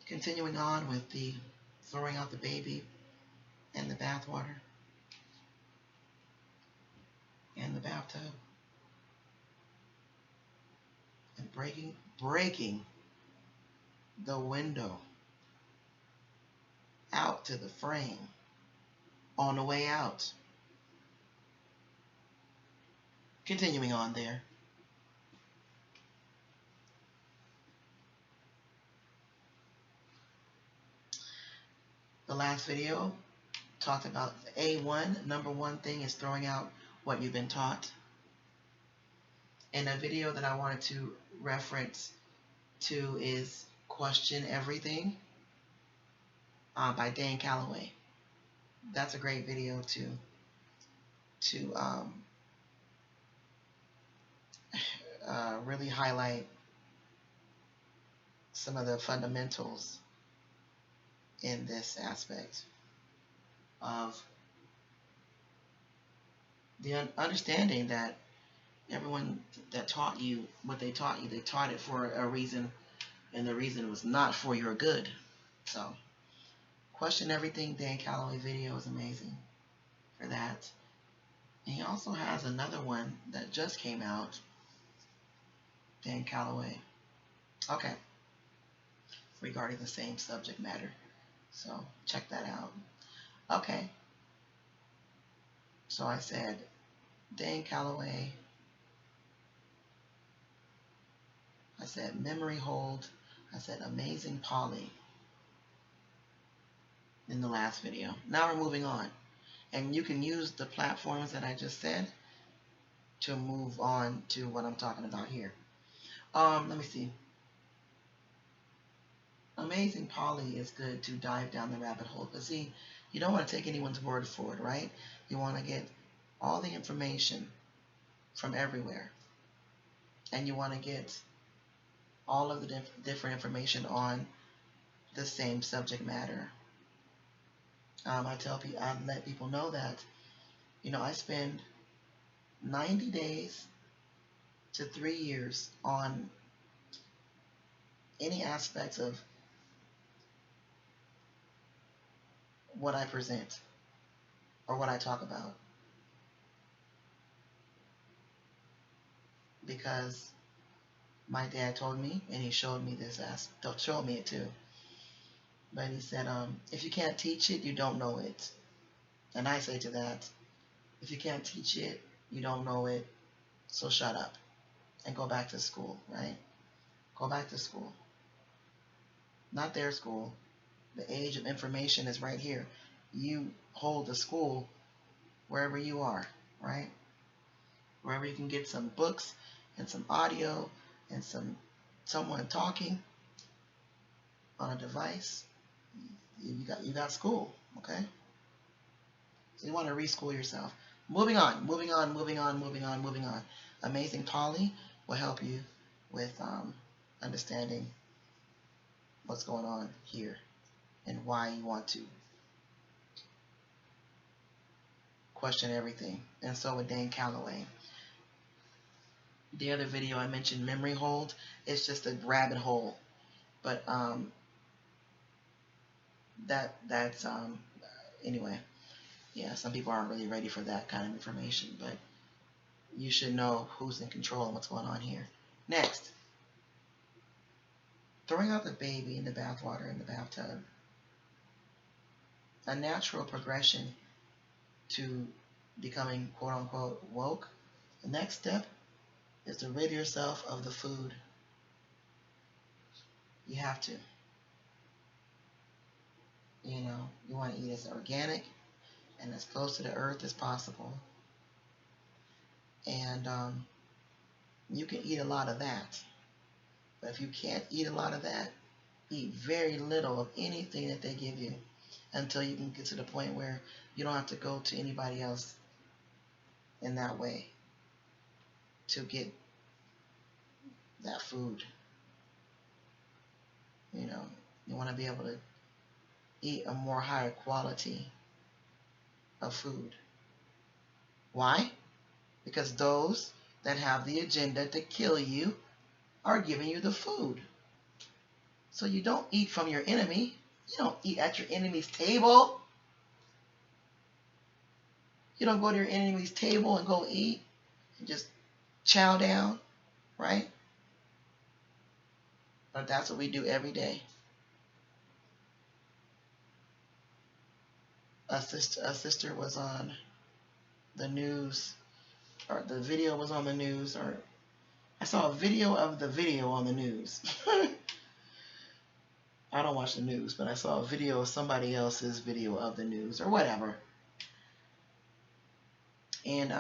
Continuing on with the throwing out the baby and the bathwater and the bathtub and breaking the window out to the frame on the way out. Continuing on there. The last video talked about A1. Number one thing is throwing out what you've been taught. And a video that I wanted to reference to is Question Everything by Dan Calloway. That's a great video to really highlight some of the fundamentals in this aspect of the understanding that everyone that taught you what they taught you, they taught it for a reason, and the reason was not for your good. So, Question Everything, Dan Calloway video is amazing for that. And he also has another one that just came out, Dan Calloway. Okay. Regarding the same subject matter. So, check that out. Okay. So I said, Dan Calloway. I said, Memory Hold. I said, Amazing Polly in the last video. Now we're moving on. And you can use the platforms that I just said to move on to what I'm talking about here. Let me see. Amazing Polly is good to dive down the rabbit hole. But see, you don't want to take anyone's word for it, right? You want to get all the information from everywhere. And you want to get all of the different information on the same subject matter. I let people know that, I spend 90 days to 3 years on any aspects of what I present or what I talk about. Because my dad told me, and he showed me showed me it too. But he said, if you can't teach it, you don't know it. And I say to that, if you can't teach it, you don't know it, so shut up and go back to school, right? Go back to school. Not their school. The age of information is right here. You hold the school wherever you are, right? Wherever you can get some books and some audio and someone talking on a device, you got school, okay? So you want to reschool yourself. Moving on. Amazing Polly will help you with understanding what's going on here and why you want to question everything. And so with Dan Calloway. The other video I mentioned, Memory Hold, it's just a rabbit hole. But that's anyway. Yeah, some people aren't really ready for that kind of information, but you should know who's in control and what's going on here. Next, throwing out the baby in the bathwater in the bathtub. A natural progression to becoming quote-unquote woke. The next step is to rid yourself of the food. You have to. You want to eat as organic and as close to the earth as possible. And you can eat a lot of that. But if you can't eat a lot of that, eat very little of anything that they give you until you can get to the point where you don't have to go to anybody else in that way to get that food. You want to be able to eat a more higher quality of food. Why? Because those that have the agenda to kill you are giving you the food. So you don't eat from your enemy. You don't eat at your enemy's table. You don't go to your enemy's table and go eat and just chow down, right? But that's what we do every day. A sister was on the news, or the video was on the news, or I saw a video of the video on the news. I don't watch the news, but I saw a video of somebody else's video of the news or whatever. And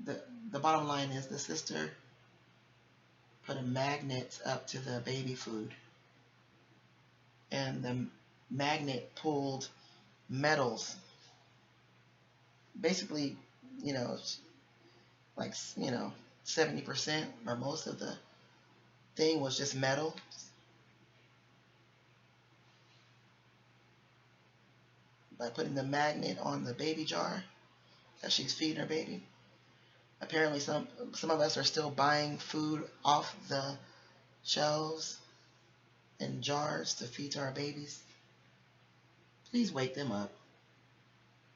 the bottom line is the sister put a magnet up to the baby food, and the magnet pulled metals. Basically, you know, like 70% or most of the thing was just metal. By putting the magnet on the baby jar that she's feeding her baby. Apparently some of us are still buying food off the shelves in jars to feed to our babies. Please wake them up.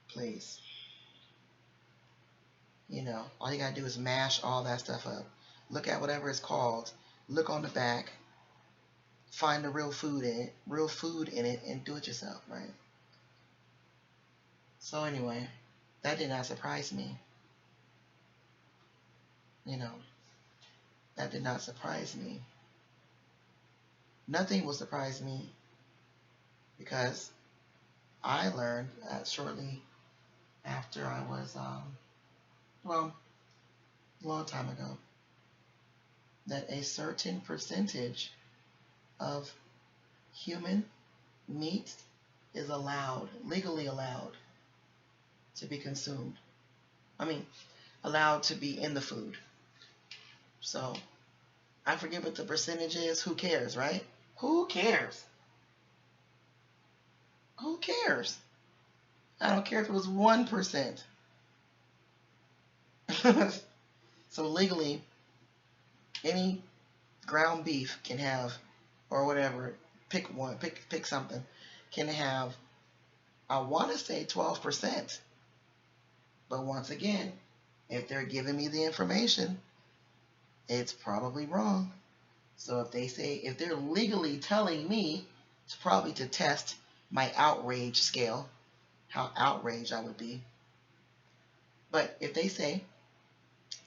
Please. All you gotta do is mash all that stuff up. Look at whatever it's called. Look on the back. Find the real food in it, and do it yourself, right? So anyway, that did not surprise me. That did not surprise me. Nothing will surprise me because I learned shortly after I was, a long time ago, that a certain percentage of human meat is legally allowed to be consumed. Allowed to be in the food. So, I forget what the percentage is. Who cares, right? Who cares? Who cares? I don't care if it was 1%. So legally, any ground beef can have, or whatever, pick something, can have, I want to say 12%. But once again, if they're giving me the information, it's probably wrong. So if they're legally telling me, it's probably to test my outrage scale, how outraged I would be. But if they say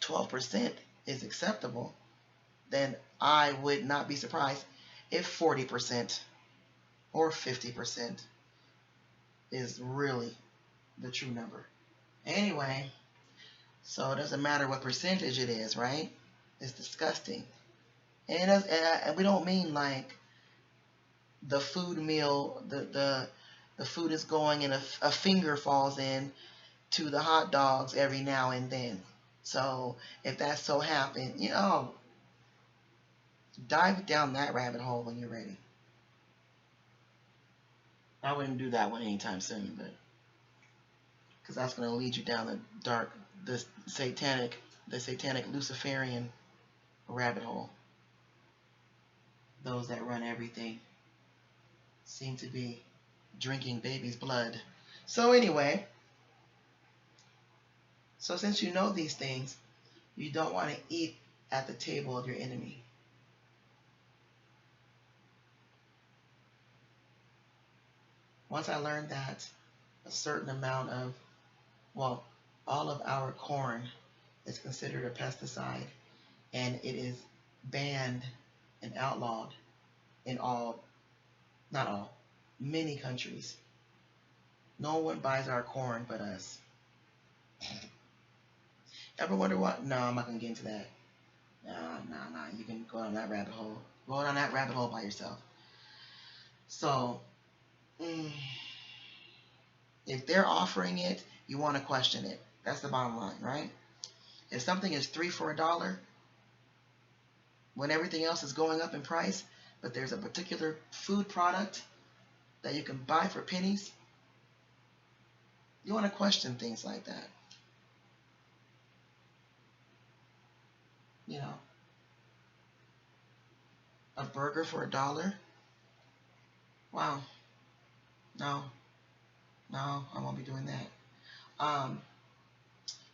12% is acceptable, then I would not be surprised if 40% or 50% is really the true number. Anyway, so it doesn't matter what percentage it is, right? It's disgusting. And we don't mean like the food meal, the food is going and a finger falls in to the hot dogs every now and then. So if that so happened, dive down that rabbit hole when you're ready. I wouldn't do that one anytime soon, but because that's going to lead you down the satanic Luciferian rabbit hole. Those that run everything seem to be drinking baby's blood. So anyway, since you know these things, you don't want to eat at the table of your enemy. Once I learned that a certain amount of, all of our corn is considered a pesticide, and it is banned and outlawed in many countries. No one buys our corn but us. Ever wonder what? No, I'm not going to get into that. No. You can go down that rabbit hole. Go down that rabbit hole by yourself. So, if they're offering it, you want to question it. That's the bottom line, right? If something is $3 for $1, when everything else is going up in price, but there's a particular food product that you can buy for pennies, you want to question things like that. A burger for $1? Wow. No, no, I won't be doing that.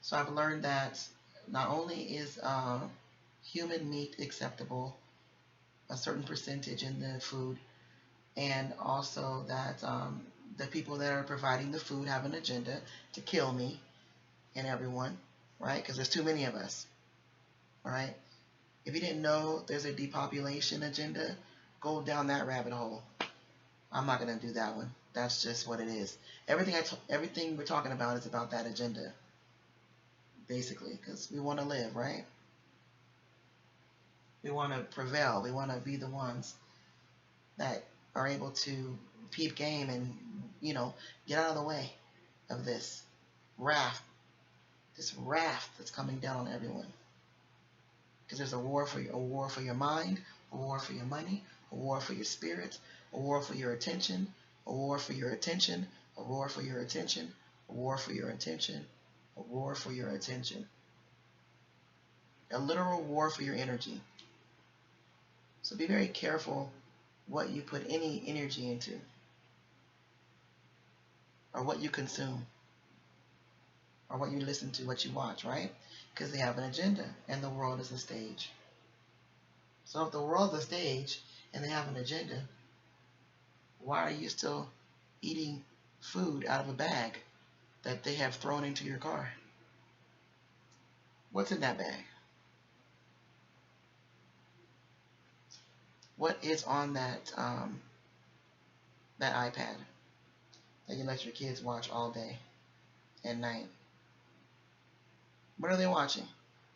So I've learned that not only is human meat acceptable, a certain percentage in the food, and also that the people that are providing the food have an agenda to kill me and everyone, right? Because there's too many of us, right? If you didn't know there's a depopulation agenda, go down that rabbit hole. I'm not going to do that one. That's just what it is. Everything we're talking about is about that agenda, basically, because we want to live, right? We want to prevail. We want to be the ones that are able to peep game and, get out of the way of wrath, this wrath that's coming down on everyone. Because there's a war for your mind, a war for your money, a war for your spirit, a war for your attention, a war for your attention, a war for your attention, a war for your attention, a war for your attention. A literal war for your energy. So be very careful what you put any energy into or what you consume or what you listen to, what you watch, right? Because they have an agenda and the world is a stage. So if the world is a stage and they have an agenda, why are you still eating food out of a bag that they have thrown into your car? What's in that bag? What is on that iPad that you let your kids watch all day and night? What are they watching?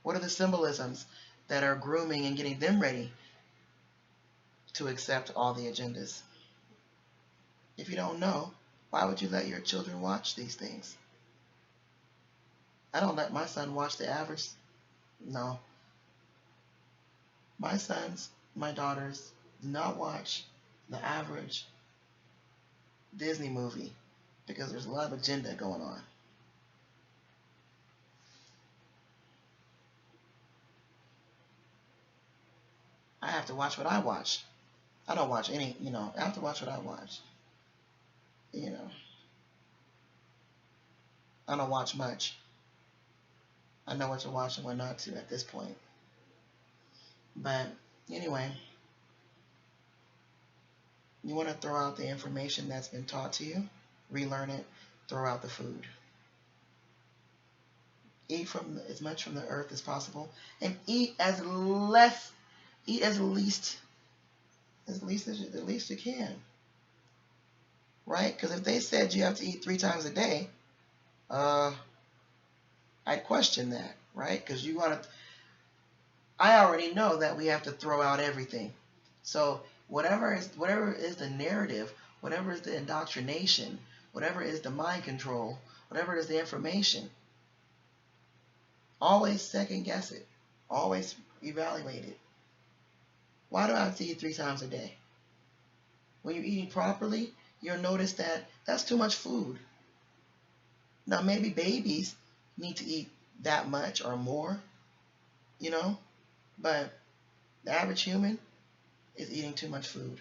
What are the symbolisms that are grooming and getting them ready to accept all the agendas? If you don't know, why would you let your children watch these things? I don't let my son watch the average. No. My sons, my daughters do not watch the average Disney movie because there's a lot of agenda going on. I have to watch what I watch. I don't watch any, I have to watch what I watch. I don't watch much. I know what to watch and what not to at this point. But anyway, you want to throw out the information that's been taught to you, relearn it, throw out the food. Eat as much from the earth as possible, and eat as least you can. Right? Because if they said you have to eat 3 times a day, I'd question that, right? Because I already know that we have to throw out everything. So whatever is the narrative, whatever is the indoctrination, whatever is the mind control, whatever is the information, always second guess it. Always evaluate it. Why do I have to eat 3 times a day? When you're eating properly, you'll notice that that's too much food. Now, maybe babies need to eat that much or more, but the average human is eating too much food.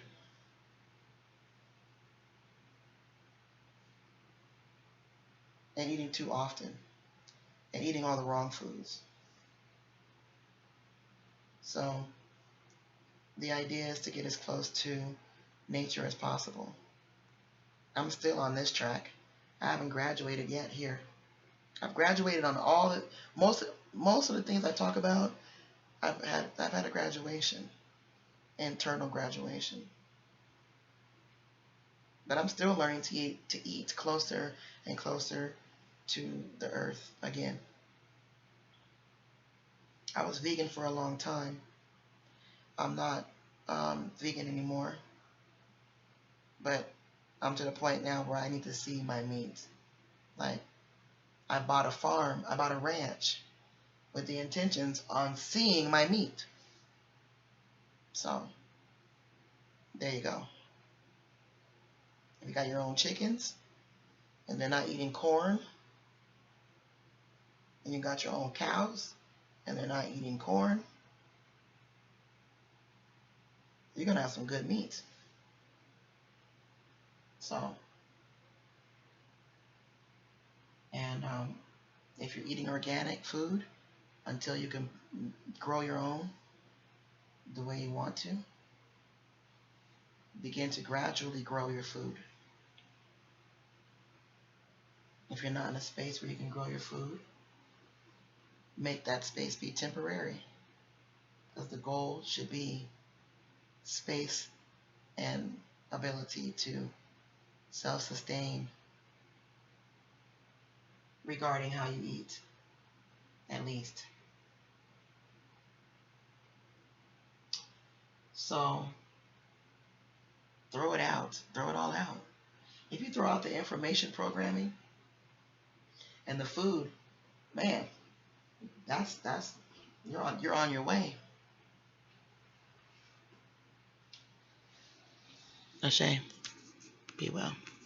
And eating too often. And eating all the wrong foods. So, the idea is to get as close to nature as possible. I'm still on this track. I haven't graduated yet here. I've graduated on most of the things I talk about. I've had a graduation, internal graduation. But I'm still learning to eat closer and closer to the earth again. I was vegan for a long time. I'm not vegan anymore. But I'm to the point now where I need to see my meat. Like, I bought a farm, I bought a ranch with the intentions on seeing my meat. So, there you go. If you got your own chickens, and they're not eating corn, and you got your own cows, and they're not eating corn, you're gonna have some good meat. So, and if you're eating organic food until you can grow your own the way you want to, begin to gradually grow your food. If you're not in a space where you can grow your food, make that space be temporary, because the goal should be space and ability to self-sustain regarding how you eat, at least. So throw it out, throw it all out. If you throw out the information programming and the food, man, that's you're on your way. Ashay, be well.